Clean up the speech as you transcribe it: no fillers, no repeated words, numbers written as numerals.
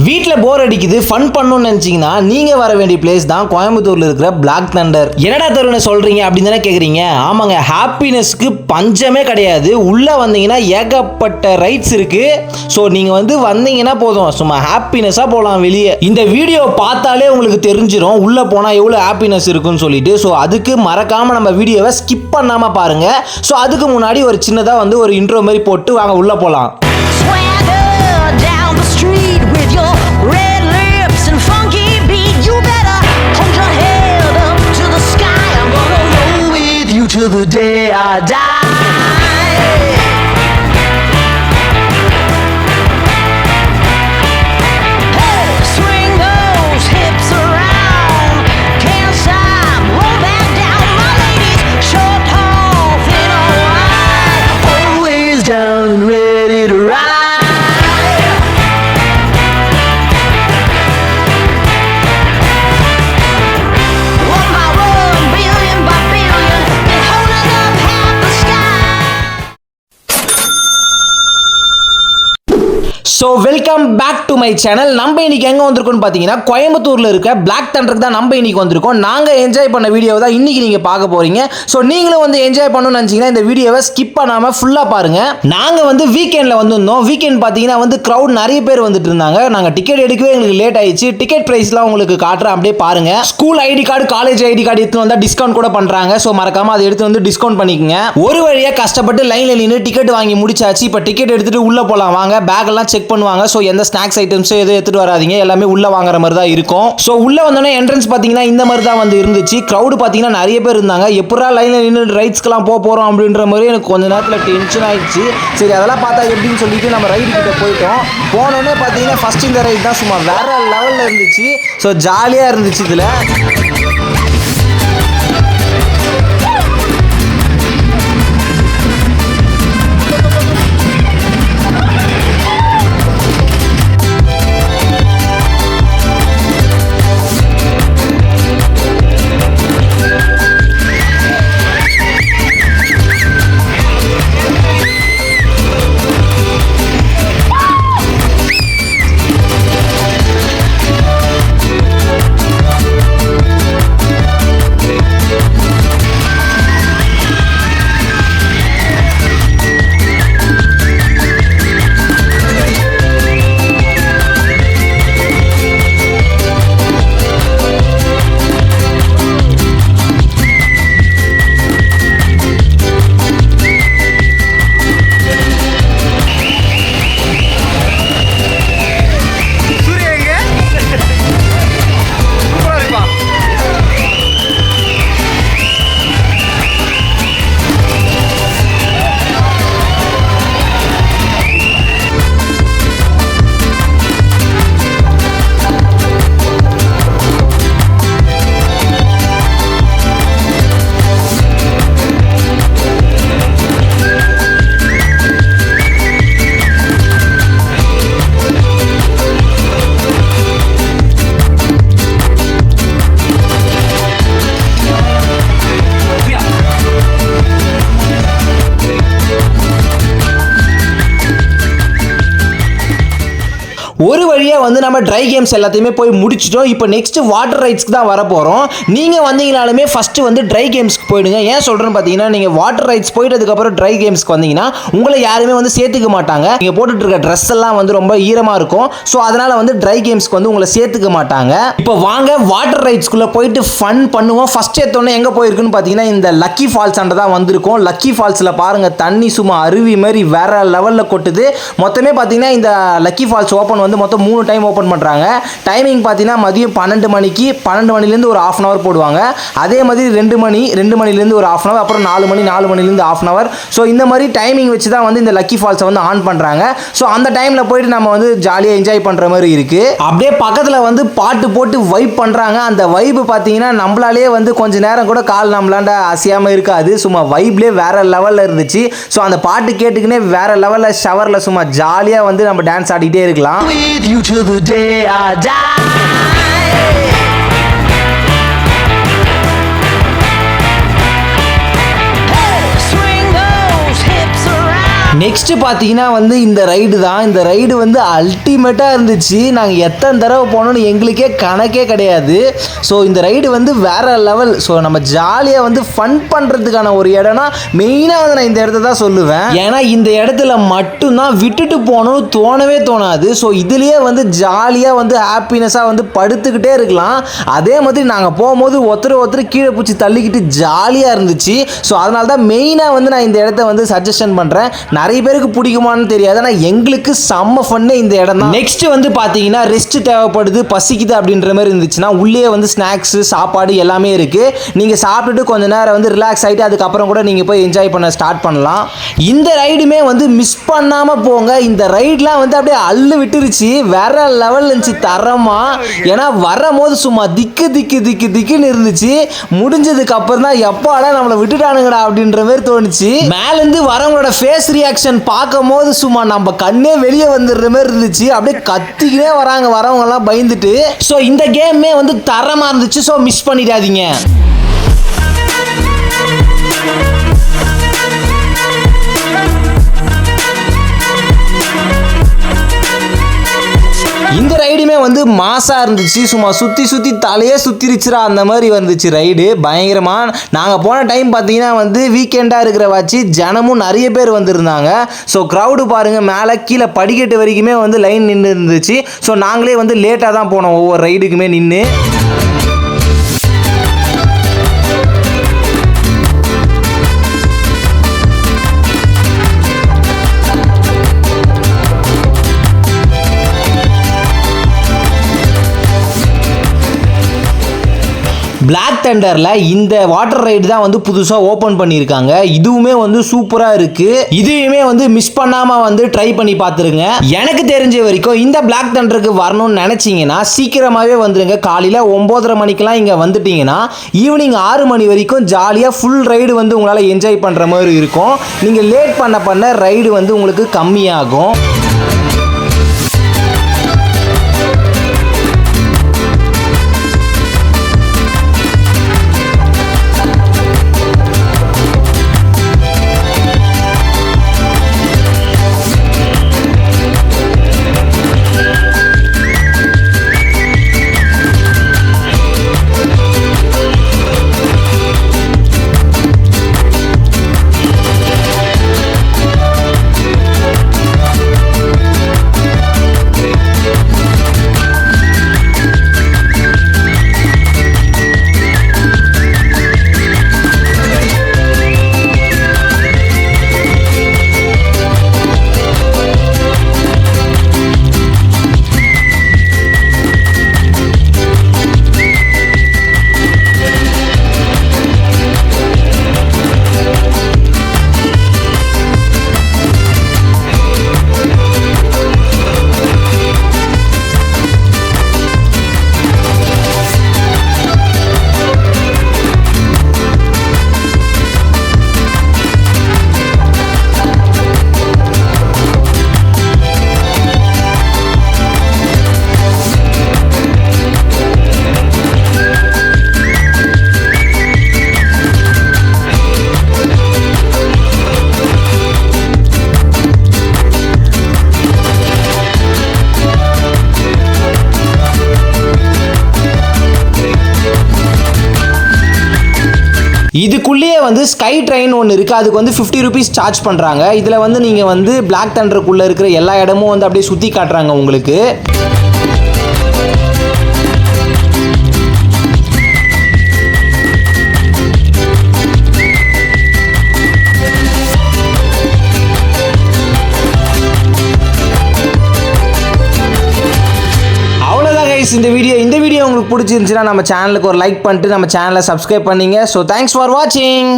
வீட்டில் போர் அடிக்குது ஃபன் பண்ணணும்னு நினச்சிங்கன்னா நீங்கள் வர வேண்டிய பிளேஸ் தான் கோயம்புத்தூரில் இருக்கிற பிளாக் தண்டர். என்னடா தருணை சொல்கிறீங்க அப்படின்னு தானே கேட்குறீங்க? ஆமாங்க, ஹாப்பினஸ்க்கு பஞ்சமே கிடையாது. உள்ளே வந்தீங்கன்னா ஏகப்பட்ட ரைட்ஸ் இருக்குது. ஸோ நீங்கள் வந்தீங்கன்னா போதும், சும்மா ஹாப்பினஸாக போகலாம் வெளியே. இந்த வீடியோ பார்த்தாலே உங்களுக்கு தெரிஞ்சிடும் உள்ளே போனால் எவ்வளோ ஹாப்பினஸ் இருக்குன்னு சொல்லிட்டு. ஸோ அதுக்கு மறக்காமல் நம்ம வீடியோவை ஸ்கிப் பண்ணாமல் பாருங்கள். ஸோ அதுக்கு முன்னாடி ஒரு சின்னதாக ஒரு இன்ட்ரோ மாதிரி போட்டு வாங்க உள்ளே போகலாம். To the day I die. Hey, swing those hips around. Can't stop, roll back down. My ladies, short, tall, thin or wide, always down and ready to ride. So welcome back to my channel. நம்ம இன்னைக்கு எங்கே வந்திருக்கோம்னு பார்த்தீங்கன்னா கோயம்புத்தூரில் இருக்க black தண்டருக்கு தான் நம்ம இன்னைக்கு வந்திருக்கோம். நாங்கள் என்ஜாய் பண்ண வீடியோ தான் இன்னைக்கு நீங்கள் பார்க்க போறீங்க. ஸோ நீங்களும் என்ஜாய் பண்ணணும்னு நினச்சிங்கன்னா இந்த வீடியோவை ஸ்கிப் பண்ணாமல் ஃபுல்லாக பாருங்க. நாங்கள் வீக்கெண்டில் வந்திருந்தோம். வீக்கெண்ட் பார்த்தீங்கன்னா க்ரௌட் நிறைய பேர் வந்துட்டு இருந்தாங்க. நாங்கள் டிக்கெட் எடுக்கவே எங்களுக்கு லேட் ஆயிடுச்சு. டிக்கெட் ப்ரைஸ்லாம் உங்களுக்கு காட்டுறேன், அப்படியே பாருங்க. School ID card, college ID card எடுத்து வந்தால் டிஸ்கவுண்ட் கூட பண்ணுறாங்க. ஸோ மறக்காம அதை எடுத்து டிஸ்கவுண்ட் பண்ணிக்கங்க. ஒரு வழியாக கஷ்டப்பட்டு லைனில் நின்று டிக்கெட் வாங்கி முடிச்சாச்சு. இப்போ டிக்கெட் எடுத்துட்டு உள்ளே போகலாம் வாங்க. பேக் எல்லாம் செக் பண்ணுவாங்க. ஸோ எந்த ஸ்நாக்ஸ் ஐட்டம்ஸ் எதுவும் எடுத்துட்டு வராதீங்க, எல்லாமே உள்ள வாங்குற மாதிரி தான் இருக்கும். ஸோ உள்ள வந்தோடனே என்ட்ரன்ஸ் பார்த்தீங்கன்னா இந்த மாதிரி தான் இருந்துச்சு. க்ரௌடு பார்த்தீங்கன்னா நிறைய பேர் இருந்தாங்க. எப்படா லைனில் நின்று ரைட்ஸ்க்கெல்லாம் போகிறோம் அப்படின்ற மாதிரி எனக்கு கொஞ்ச நேரத்தில் டென்ஷன் ஆயிடுச்சு. சரி, அதெல்லாம் பார்த்தா எப்படின்னு சொல்லிட்டு நம்ம ரைடு கிட்ட போயிட்டோம். போனோடனே பார்த்தீங்கன்னா ஃபர்ஸ்ட் இந்த ரைட் தான் சும்மா வேற லெவலில் இருந்துச்சு. ஸோ ஜாலியாக இருந்துச்சு இதில். ஒரு வழியாக நம்ம ட்ரை கேம்ஸ் எல்லாத்தையுமே போய் முடிச்சிட்டோம். இப்போ நெக்ஸ்ட் வாட்டர் ரைட்ஸ்க்கு தான் வர போகிறோம். நீங்கள் வந்தீங்கனாலுமே ஃபஸ்ட்டு ட்ரை கேம்ஸ்க்கு போயிடுங்க. ஏன் சொல்கிறேன்னு பார்த்தீங்கன்னா, நீங்கள் வாட்டர் ரைட்ஸ் போயிட்டதுக்கப்புறம் ட்ரை கேம்ஸ்க்கு வந்தீங்கன்னா உங்களை யாருமே சேர்த்துக்க மாட்டாங்க. நீங்கள் போட்டுட்டு இருக்க ட்ரெஸ் எல்லாம் ரொம்ப ஈரமாக இருக்கும். ஸோ அதனால் ட்ரை கேம்ஸ்க்கு உங்களை சேர்த்துக்க மாட்டாங்க. இப்போ வாங்க வாட்டர் ரைட்ஸ்குள்ளே போயிட்டு ஃபன் பண்ணுவோம். ஃபஸ்ட் எடுத்தோன்னே எங்கே போயிருக்குன்னு பார்த்தீங்கன்னா இந்த லக்கி ஃபால்ஸ் அண்டை தான் வந்திருக்கோம். லக்கி ஃபால்ஸில் பாருங்கள், தண்ணி சும்மா அருவி மாதிரி வேற லெவலில் கொட்டுது. மொத்தமே பார்த்தீங்கன்னா இந்த லக்கி ஃபால்ஸ் ஓப்பன் மொத்தம் 3 டைம் ஓப்பன் பண்ணுறாங்க. டைமிங் பார்த்தீங்கன்னா மதியம் 12 மணிக்கு, 12 மணிலேருந்து ஒரு 1/2 hour போடுவாங்க. அதே மாதிரி 2 மணிலேருந்து ஒரு 1/2 hour, அப்புறம் 4 மணிலேருந்து 1/2 hour. ஸோ இந்த மாதிரி டைமிங் வச்சு தான் இந்த லக்கி ஃபால்ஸை ஆன் பண்ணுறாங்க. ஸோ அந்த டைமில் போயிட்டு நம்ம ஜாலியாக என்ஜாய் பண்ணுற மாதிரி இருக்குது. அப்படியே பக்கத்தில் பாட்டு போட்டு வைப் பண்ணுறாங்க. அந்த வைப் பார்த்தீங்கன்னா நம்மளாலே கொஞ்ச நேரம் கூட கால் நம்மளாண்ட அசையாமல் இருக்காது. சும்மா வைப்லேயே வேற லெவலில் இருந்துச்சு. ஸோ அந்த பாட்டு கேட்டுக்கினே வேற லெவலில் ஷவரில் சும்மா ஜாலியாக நம்ம டான்ஸ் ஆடிட்டே இருக்கலாம். With you till the day I die. Next பார்த்தீங்கன்னா வந்து இந்த ரைடு தான். இந்த ரைடு வந்து அல்டிமேட்டாக இருந்துச்சு. நாங்கள் எத்தனை தடவை போனோம்னு எங்களுக்கே கணக்கே கிடையாது. ஸோ இந்த ரைடு வந்து வேற லெவல். ஸோ நம்ம ஜாலியாக வந்து ஃபன் பண்ணுறதுக்கான ஒரு இடம்னா மெயினாக வந்து நான் இந்த இடத்த தான் சொல்லுவேன். ஏன்னா இந்த இடத்துல மட்டும்தான் விட்டுட்டு போகணும்னு தோணவே தோணாது. ஸோ இதுலேயே வந்து ஜாலியாக வந்து ஹாப்பினஸாக வந்து படுத்துக்கிட்டே இருக்கலாம். அதே மாதிரி நாங்கள் போகும்போது ஒருத்தர் கீழே பிடிச்சி தள்ளிக்கிட்டு ஜாலியாக இருந்துச்சு. ஸோ அதனால தான் மெயினாக வந்து நான் இந்த இடத்த வந்து சஜஷன் பண்ணுறேன். நிறைய பேருக்கு பிடிக்குமான்னு தெரியாது, ஆனால் எங்களுக்கு செம்ம ஃபன்னு இந்த இடம் தான். நெக்ஸ்ட் வந்து பார்த்தீங்கன்னா ரெஸ்ட் தேவைப்படுது, பசிக்குது அப்படின்ற மாதிரி இருந்துச்சுன்னா உள்ளே வந்து ஸ்நாக்ஸு சாப்பாடு எல்லாமே இருக்குது. நீங்கள் சாப்பிட்டுட்டு கொஞ்ச நேரம் வந்து ரிலாக்ஸ் ஆகிட்டு அதுக்கப்புறம் கூட நீங்கள் போய் என்ஜாய் பண்ண ஸ்டார்ட் பண்ணலாம். இந்த ரைடுமே வந்து மிஸ் பண்ணாமல் போங்க. இந்த ரைட்லாம் வந்து அப்படியே அள்ளு விட்டுருச்சு, வேற லெவல் இருந்துச்சு தரமா. ஏன்னா வரும்போது சும்மா திக்குன்னு இருந்துச்சு. முடிஞ்சதுக்கு அப்புறம் தான் எப்பாடா நம்மளை விட்டுட்டானுங்கடா அப்படின்ற மாதிரி தோணுச்சு. மேலேருந்து வரவங்களோட ஃபேஸ் ரியாக்ஷன் பார்க்கும் போது சும்மா நம்ம கண்ணே வெளியே வந்துடுற மாதிரி இருந்துச்சு. அப்படியே கத்திக்கினே வராங்க வரவங்க எல்லாம் பயந்துட்டு. ஸோ இந்த கேமே வந்து தரமா இருந்துச்சு. ஸோ மிஸ் பண்ணிடாதீங்க. இந்த ரைடுமே வந்து மாசா இருந்துச்சு. சும்மா சுற்றி தலையே சுற்றிருச்சுரா அந்த மாதிரி வந்துச்சு ரைடு பயங்கரமாக. நாங்கள் போன டைம் பார்த்தீங்கன்னா வந்து வீக்கெண்டாக இருக்கிற வச்சு ஜனமும் நிறைய பேர் வந்திருந்தாங்க. ஸோ க்ரௌடு பாருங்கள், மேலே கீழே படிக்கட்டு வரைக்குமே வந்து லைன் நின்று இருந்துச்சு. ஸோ நாங்களே வந்து லேட்டாக தான் போனோம் ஒவ்வொரு ரைடுக்குமே நின்று. பிளாக் தண்டரில் இந்த வாட்டர் ரைடு தான் வந்து புதுசாக ஓப்பன் பண்ணியிருக்காங்க. இதுவுமே வந்து சூப்பராக இருக்குது. இதுவுமே வந்து மிஸ் பண்ணாமல் வந்து ட்ரை பண்ணி பார்த்துருங்க. எனக்கு தெரிஞ்ச வரைக்கும் இந்த பிளாக் தண்டருக்கு வரணும்னு நினச்சிங்கன்னா சீக்கிரமாகவே வந்துடுங்க. காலையில் 9:30 மணிக்கெலாம் இங்கே வந்துட்டீங்கன்னா ஈவினிங் 6 மணி வரைக்கும் ஜாலியாக ஃபுல் ரைடு வந்து உங்களால் என்ஜாய் பண்ணுற மாதிரி இருக்கும். நீங்கள் லேட் பண்ண ரைடு வந்து உங்களுக்கு கம்மியாகும். இதுக்குள்ளேயே வந்து ஸ்கை ட்ரெயின் ஒன்று இருக்குது. அதுக்கு வந்து 50 rupees சார்ஜ் பண்ணுறாங்க. இதில் வந்து நீங்கள் வந்து பிளாக் தண்டருக்குள்ளே இருக்கிற எல்லா இடமும் வந்து அப்படியே சுற்றி காட்டுறாங்க உங்களுக்கு. இந்த வீடியோ உங்களுக்கு பிடிச்சிருந்துச்சுன்னா நம்ம சேனலுக்கு ஒரு லைக் பண்ணிட்டு நம்ம சேனலை சப்ஸ்கிரைப் பண்ணிங்க. ஸோ தேங்க்ஸ் ஃபார் வாட்சிங்.